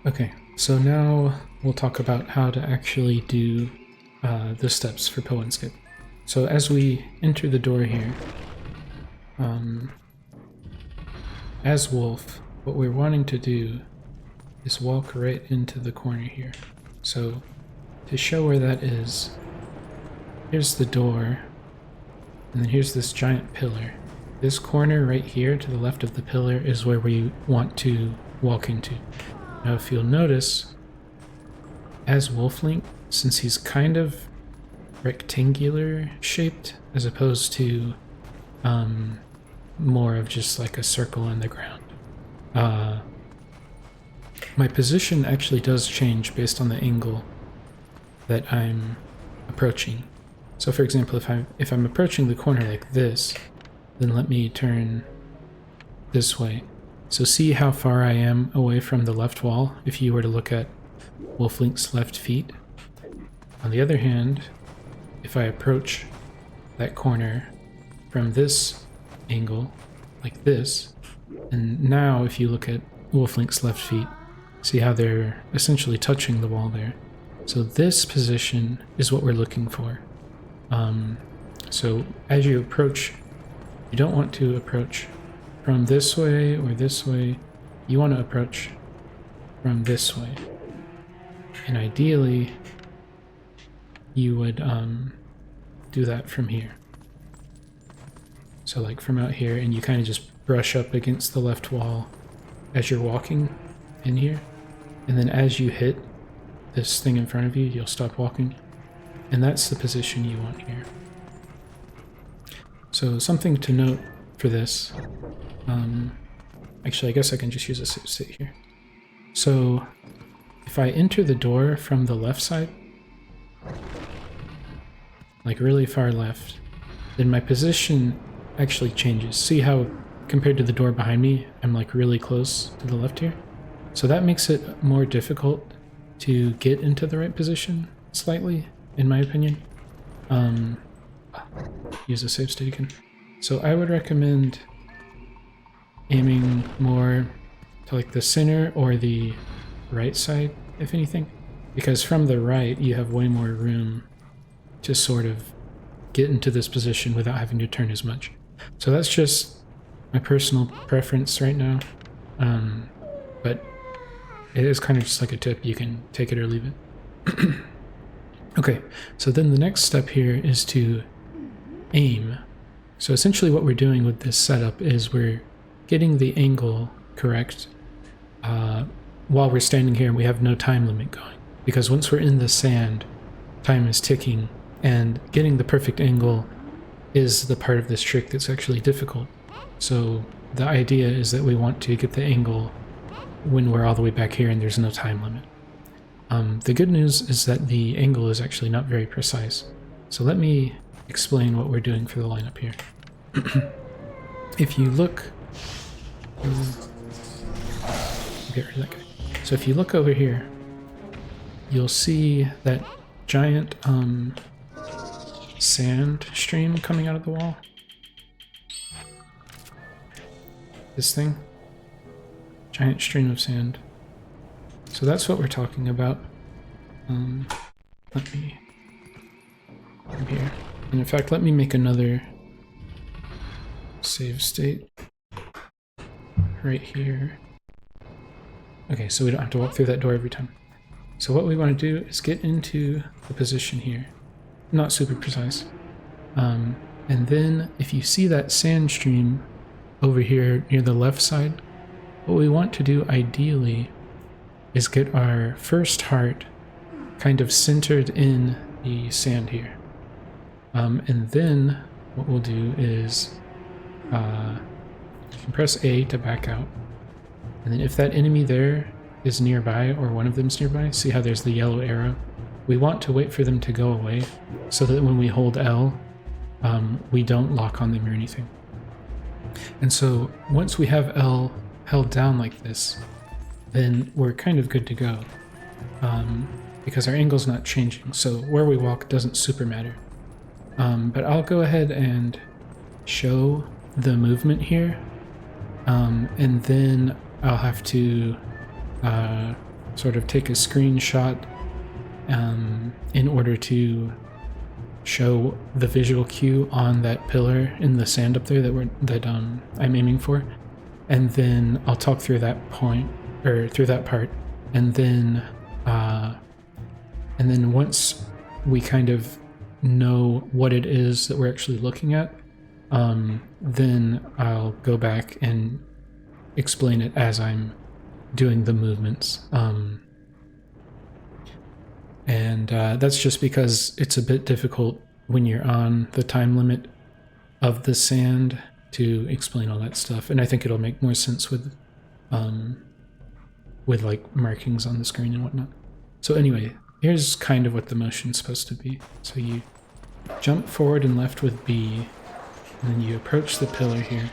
Okay, so now we'll talk about how to actually do the steps for Poe and Skip. So as we enter the door here, as Wolf, what we're wanting to do is walk right into the corner here. So to show where that is, here's the door, and then here's this giant pillar. This corner right here to the left of the pillar is where we want to walk into. Now if you'll notice, as Wolflink, since he's kind of rectangular shaped as opposed to more of just like a circle in the ground, my position actually does change based on the angle that I'm approaching. So for example, if I'm approaching the corner like this, then let me turn this way. So see how far I am away from the left wall if you were to look at Wolflink's left feet. On the other hand, if I approach that corner from this angle, like this, and now if you look at Wolflink's left feet, see how they're essentially touching the wall there. So this position is what we're looking for. So as you approach, you don't want to approach from this way or this way. You want to approach from this way. And ideally, you would do that from here. So like from out here, and you kind of just brush up against the left wall as you're walking in here. And then as you hit this thing in front of you, you'll stop walking. And that's the position you want here. So something to note for this, actually I guess I can just use a save state here. So if I enter the door from the left side, like really far left, then my position actually changes. See how compared to the door behind me, I'm like really close to the left here? So that makes it more difficult to get into the right position slightly, in my opinion. Use a save state again. So I would recommend aiming more to like the center or the right side, if anything, because from the right you have way more room to sort of get into this position without having to turn as much. So that's just my personal preference right now, but it is kind of just like a tip. You can take it or leave it. Okay, so then the next step here is to aim. So essentially what we're doing with this setup is we're getting the angle correct while we're standing here. We have no time limit going, because once we're in the sand, time is ticking, and getting the perfect angle is the part of this trick that's actually difficult. So the idea is that we want to get the angle when we're all the way back here and there's no time limit. The good news is that the angle is actually not very precise. So let me explain what we're doing for the lineup here. If you look... Get rid of that guy. So if you look over here, you'll see that giant sand stream coming out of the wall. This thing. Giant stream of sand. So that's what we're talking about. Let me come here. And in fact, let me make another save state right here. Okay, so we don't have to walk through that door every time. So what we want to do is get into the position here. Not super precise. And then if you see that sand stream over here near the left side, what we want to do ideally is get our first heart kind of centered in the sand here. And then what we'll do is you can press A to back out. And then if that enemy there is nearby, or one of them's nearby, see how there's the yellow arrow? We want to wait for them to go away so that when we hold L, we don't lock on them or anything. And so once we have L held down like this, then we're kind of good to go, because our angle's not changing, so where we walk doesn't super matter. But I'll go ahead and show the movement here, and then I'll have to sort of take a screenshot in order to show the visual cue on that pillar in the sand up there that I'm aiming for, and then I'll talk through that point or through that part, and then once we kind of know what it is that we're actually looking at, then I'll go back and explain it as I'm doing the movements. And that's just because it's a bit difficult when you're on the time limit of the sand to explain all that stuff. And I think it'll make more sense with like markings on the screen and whatnot. So anyway, here's kind of what the motion's supposed to be. So you jump forward and left with B, and then you approach the pillar here.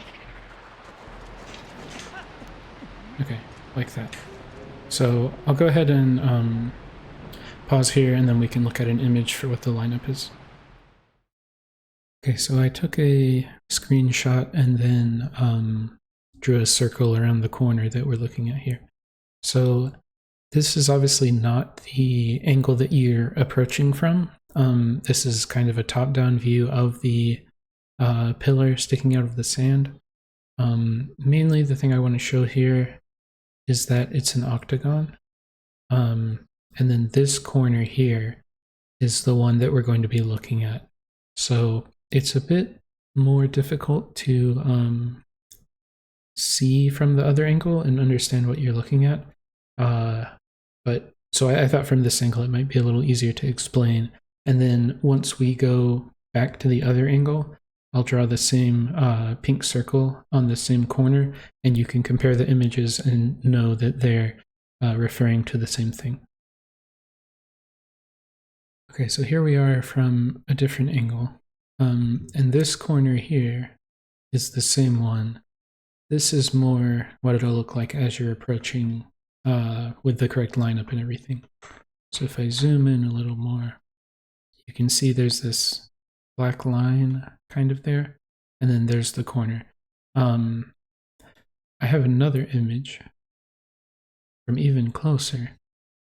Okay, like that. So I'll go ahead and pause here, and then we can look at an image for what the lineup is. Okay, so I took a screenshot and then drew a circle around the corner that we're looking at here. So this is obviously not the angle that you're approaching from. This is kind of a top-down view of the pillar sticking out of the sand. Mainly the thing I want to show here is that it's an octagon. And then this corner here is the one that we're going to be looking at. So it's a bit more difficult to see from the other angle and understand what you're looking at. But so I thought from this angle it might be a little easier to explain. And then once we go back to the other angle, I'll draw the same pink circle on the same corner, and you can compare the images and know that they're referring to the same thing. Okay, so here we are from a different angle. And this corner here is the same one. This is more what it'll look like as you're approaching with the correct lineup and everything. So if I zoom in a little more, you can see there's this black line kind of there, and then there's the corner. I have another image from even closer,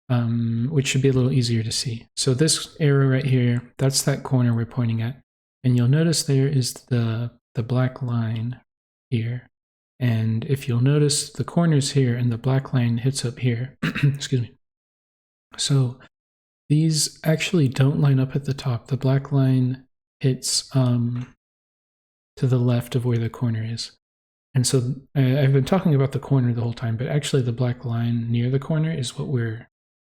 which should be a little easier to see. So this arrow right here, that's that corner we're pointing at. And you'll notice there is the black line here. And if you'll notice the corners here and the black line hits up here, excuse me. So these actually don't line up at the top. The black line hits to the left of where the corner is. And so I've been talking about the corner the whole time, but actually the black line near the corner is what we're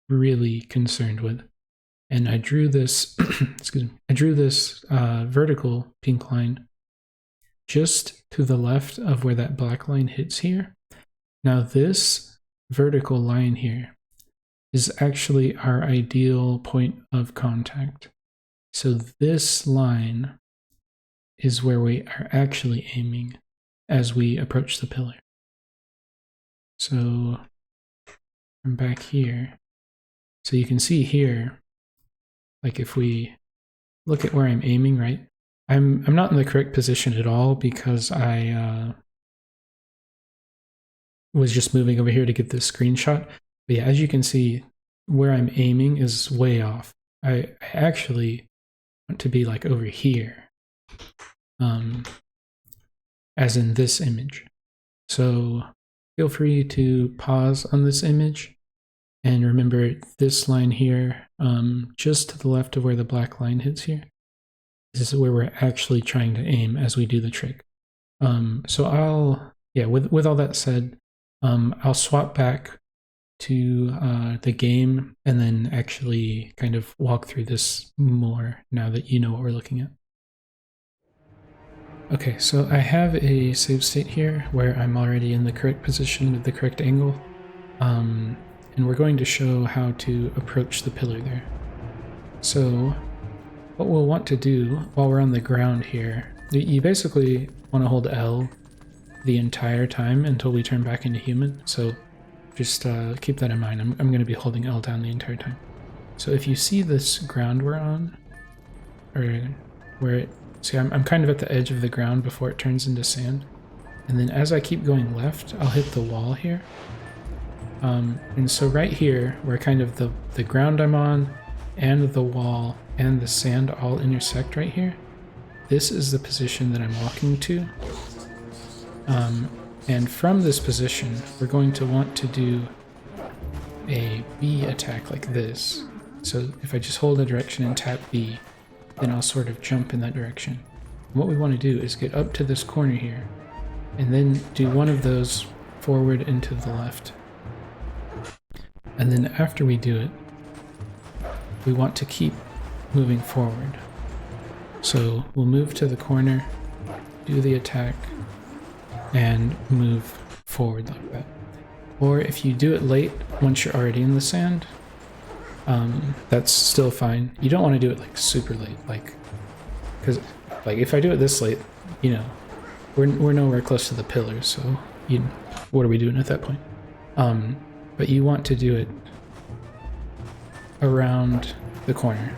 really concerned with. And I drew this, excuse me, I drew this vertical pink line just to the left of where that black line hits here. Now this vertical line here is actually our ideal point of contact. So this line is where we are actually aiming as we approach the pillar. So from back here, so you can see here, like if we look at where I'm aiming, right? I'm not in the correct position at all because I was just moving over here to get this screenshot. But yeah, as you can see, where I'm aiming is way off. I actually want to be like over here, as in this image. So feel free to pause on this image and remember this line here, just to the left of where the black line hits here. This is where we're actually trying to aim as we do the trick. So with all that said, I'll swap back to the game and then actually kind of walk through this more now that you know what we're looking at. Okay, so I have a save state here where I'm already in the correct position with the correct angle. And we're going to show how to approach the pillar there. So what we'll want to do while we're on the ground here, you basically want to hold L the entire time until we turn back into human. So just keep that in mind. I'm going to be holding L down the entire time. So if you see this ground we're on, or where it, see I'm kind of at the edge of the ground before it turns into sand. And then as I keep going left, I'll hit the wall here. And so right here, where kind of the ground I'm on and the wall and the sand all intersect right here, this is the position that I'm walking to. And from this position, we're going to want to do a B attack like this. So if I just hold a direction and tap B, then I'll sort of jump in that direction. And what we want to do is get up to this corner here, and then do one of those forward and to the left. And then after we do it, we want to keep moving forward. So we'll move to the corner, do the attack, and move forward like that. Or if you do it late, once you're already in the sand, that's still fine. You don't want to do it like super late, because if I do it this late, you know, we're nowhere close to the pillars, so what are we doing at that point? But you want to do it around the corner,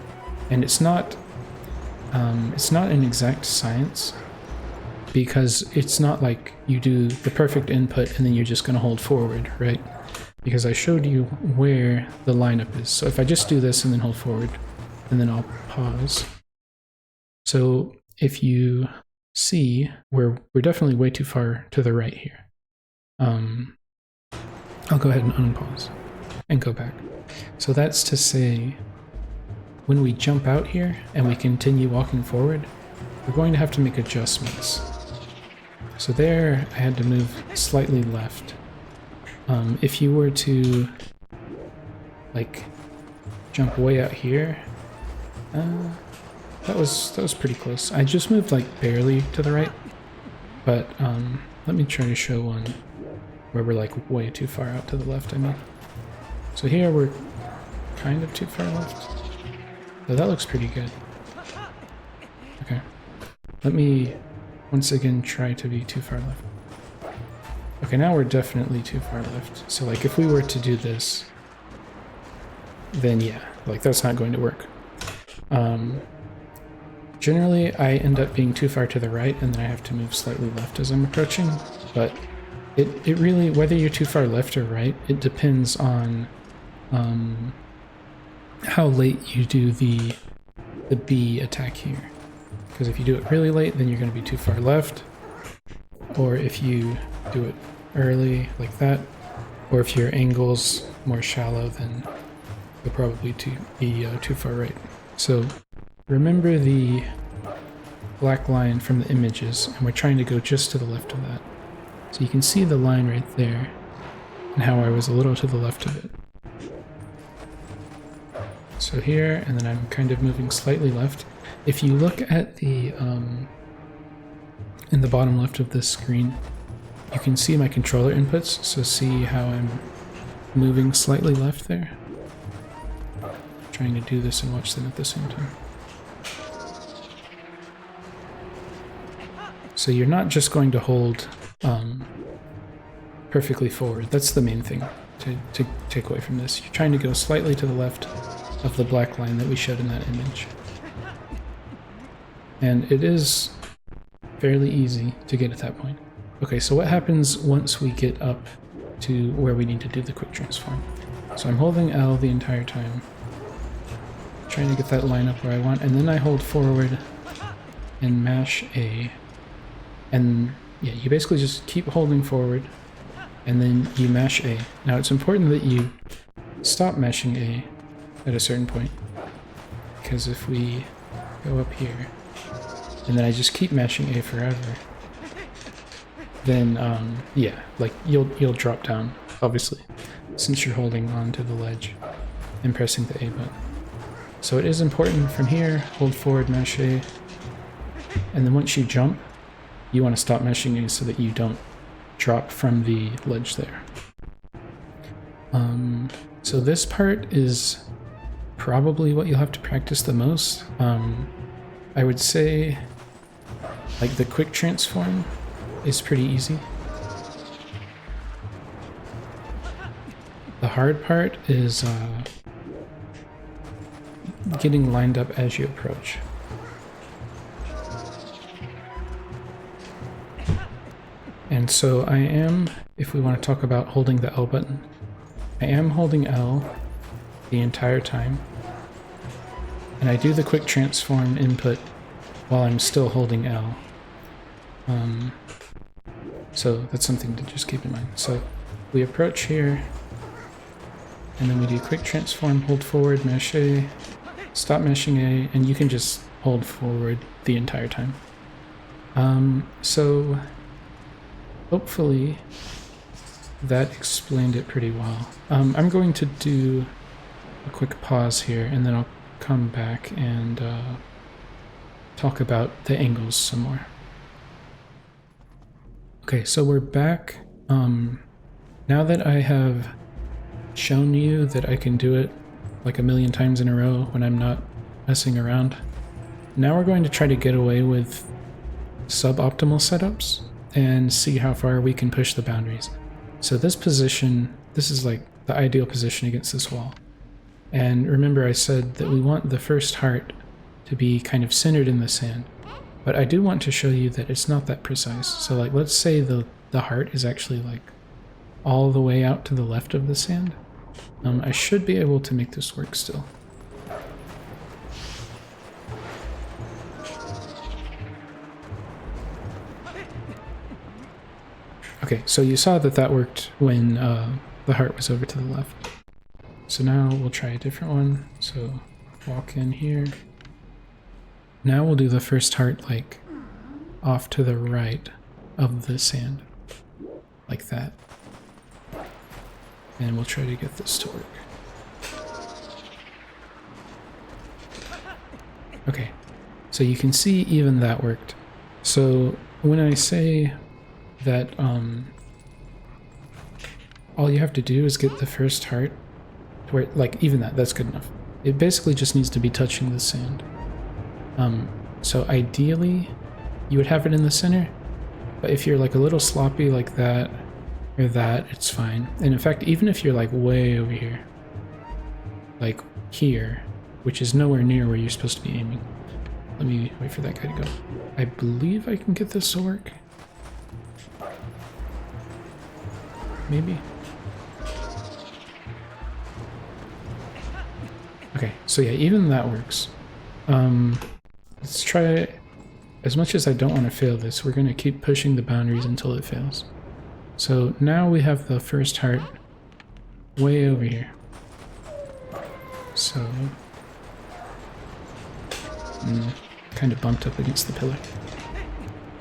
and it's not an exact science, because it's not like you do the perfect input and then you're just going to hold forward, right? Because I showed you where the lineup is. So if I just do this and then hold forward, and then I'll pause. So if you see, we're definitely way too far to the right here. I'll go ahead and unpause and go back. So that's to say, when we jump out here and we continue walking forward, we're going to have to make adjustments. So there, I had to move slightly left. If you were to, like, jump way out here, that was pretty close. I just moved, like, barely to the right, but let me try to show one where we're, like, way too far out to the left, I mean. So here we're kind of too far left. So that looks pretty good. Okay. Let me once again try to be too far left. Okay, now we're definitely too far left. So like if we were to do this, then yeah, like that's not going to work. Generally I end up being too far to the right and then I have to move slightly left as I'm approaching, but it really, whether you're too far left or right, it depends on how late you do the B attack here. Because if you do it really late, then you're going to be too far left. Or if you do it early, like that, or if your angle's more shallow, then you'll probably be too far right. So remember the black line from the images, and we're trying to go just to the left of that. So you can see the line right there, and how I was a little to the left of it. So here, and then I'm kind of moving slightly left. If you look at the, in the bottom left of this screen, you can see my controller inputs, so see how I'm moving slightly left there. Trying to do this and watch them at the same time. So you're not just going to hold perfectly forward. That's the main thing to take away from this. You're trying to go slightly to the left of the black line that we showed in that image. And it is fairly easy to get at that point. Okay, so what happens once we get up to where we need to do the quick transform? So I'm holding L the entire time, trying to get that line up where I want, and then I hold forward and mash A. And yeah, you basically just keep holding forward, and then you mash A. Now it's important that you stop mashing A at a certain point, because if we go up here, and then I just keep mashing A forever, then yeah, like you'll drop down, obviously, since you're holding on to the ledge and pressing the A button. So it is important from here, hold forward, mash A, and then once you jump, you want to stop mashing A so that you don't drop from the ledge there. So this part is probably what you'll have to practice the most. I would say like the quick transform is pretty easy. The hard part is getting lined up as you approach. And so I am, if we want to talk about holding the L button, I am holding L the entire time. And I do the quick transform input while I'm still holding L. So that's something to just keep in mind. So we approach here, and then we do quick transform, hold forward, mesh A, stop meshing A, and you can just hold forward the entire time. So hopefully that explained it pretty well. I'm going to do a quick pause here, and then I'll come back and talk about the angles some more. Okay, so we're back. Now that I have shown you that I can do it like a million times in a row when I'm not messing around, now we're going to try to get away with suboptimal setups and see how far we can push the boundaries. So this position, this is like the ideal position against this wall. And remember I said that we want the first heart to be kind of centered in the sand. But I do want to show you that it's not that precise. So like, let's say the heart is actually like all the way out to the left of the sand. I should be able to make this work still. Okay, so you saw that that worked when the heart was over to the left. So now we'll try a different one. So walk in here. Now we'll do the first heart like off to the right of the sand, like that. And we'll try to get this to work. Okay, so you can see even that worked. So when I say that all you have to do is get the first heart to where, like, even that's good enough. It basically just needs to be touching the sand. So ideally you would have it in the center, but if you're like a little sloppy like that or that, it's fine. And in fact, even if you're like way over here, like here, which is nowhere near where you're supposed to be aiming. Let me wait for that guy to go. I believe I can get this to work. Maybe. Okay, so yeah, even that works. Let's try, as much as I don't want to fail this, we're going to keep pushing the boundaries until it fails. So now we have the first heart way over here. So, kind of bumped up against the pillar.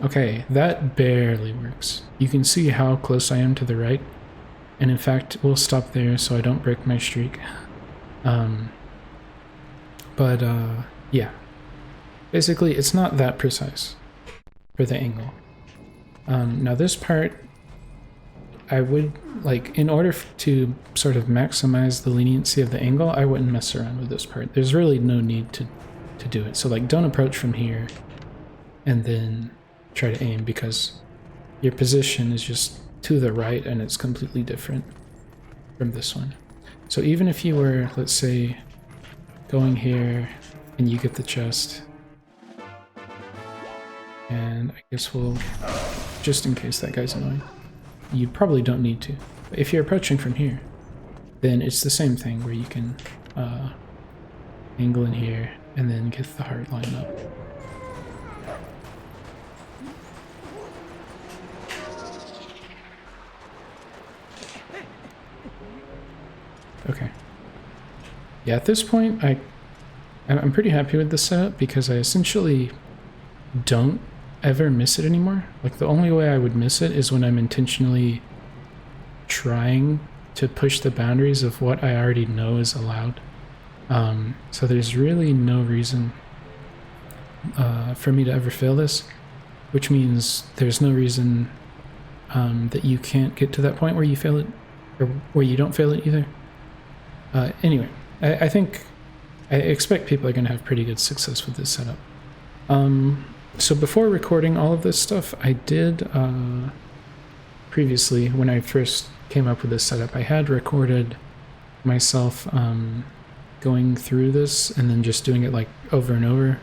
Okay, that barely works. You can see how close I am to the right. And in fact, we'll stop there so I don't break my streak. Yeah. Basically, it's not that precise for the angle. Now this part, I would, like, in order to sort of maximize the leniency of the angle, I wouldn't mess around with this part. There's really no need to do it. So like, don't approach from here and then try to aim, because your position is just to the right and it's completely different from this one. So even if you were, let's say, going here and you get the chest, and I guess we'll, just in case that guy's annoying, you probably don't need to. But if you're approaching from here, then it's the same thing where you can angle in here and then get the heart line up. Okay. Yeah, at this point, I'm pretty happy with this setup because I essentially don't ever miss it anymore. Like, the only way I would miss it is when I'm intentionally trying to push the boundaries of what I already know is allowed. So there's really no reason for me to ever fail this, which means there's no reason that you can't get to that point where you fail it, or where you don't fail it either. Anyway, I think I expect people are going to have pretty good success with this setup. So before recording all of this stuff, I did previously, when I first came up with this setup, I had recorded myself going through this and then just doing it like over and over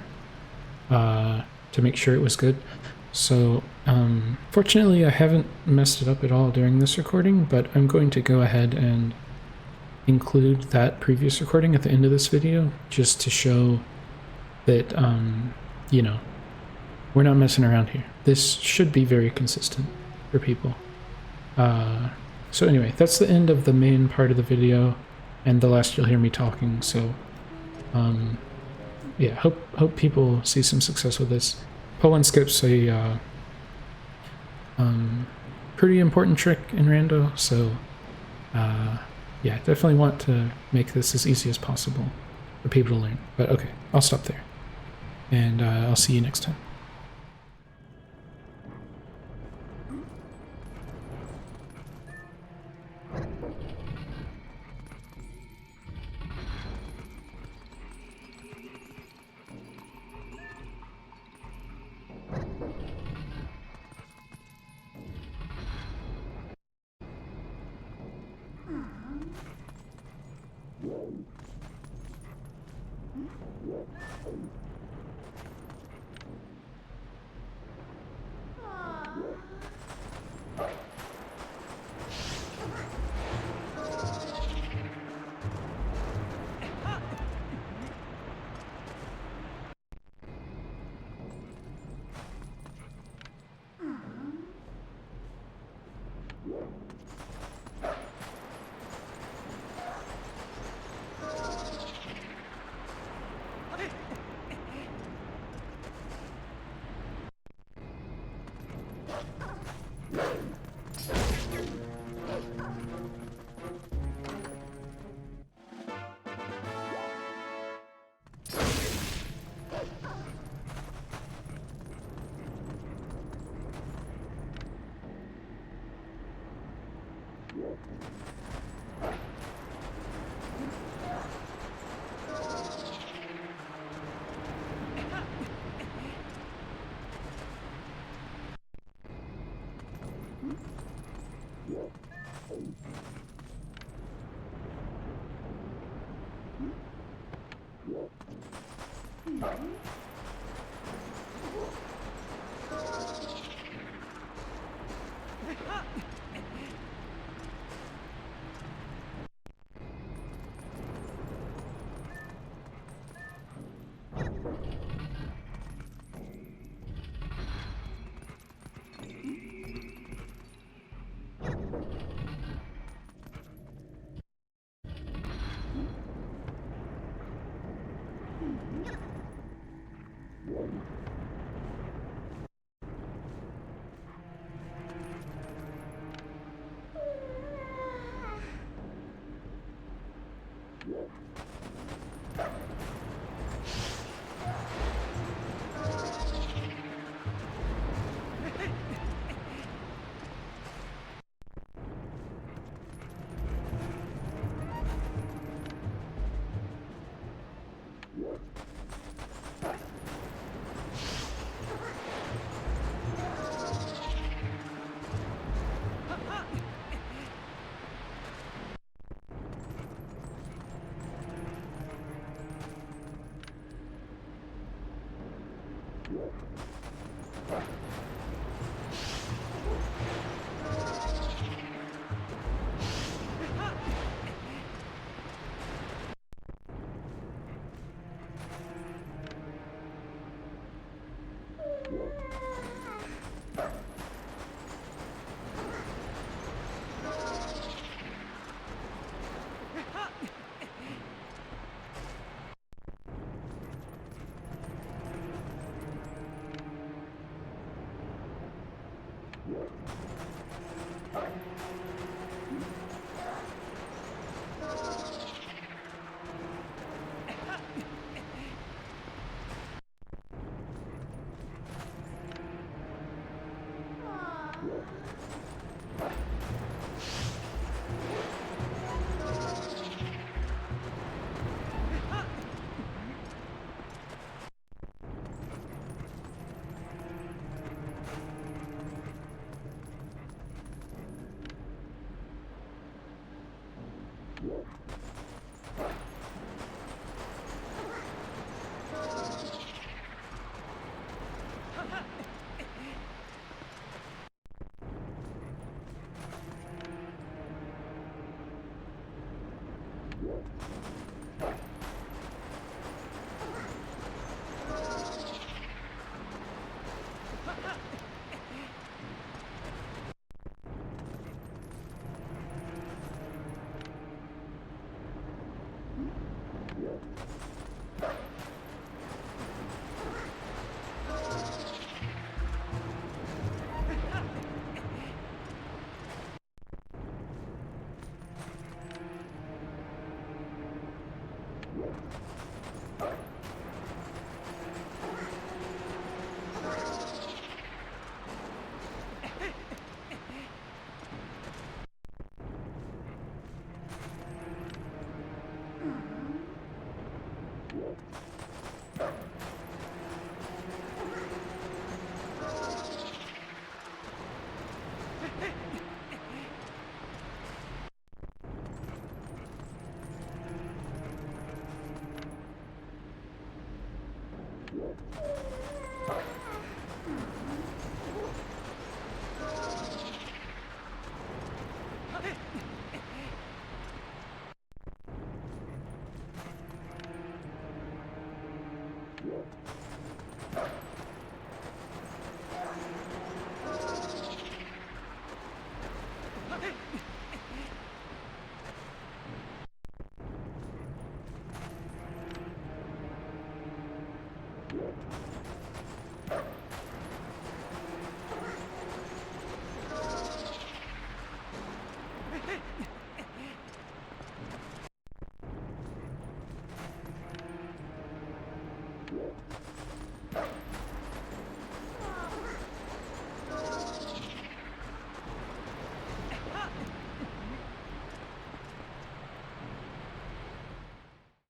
to make sure it was good. So fortunately I haven't messed it up at all during this recording, but I'm going to go ahead and include that previous recording at the end of this video, just to show that, you know, we're not messing around here. This should be very consistent for people. So anyway, that's the end of the main part of the video, and the last you'll hear me talking, so, yeah, hope people see some success with this. Pull and skip's a, pretty important trick in Rando, so, yeah, definitely want to make this as easy as possible for people to learn. But okay, I'll stop there, and I'll see you next time.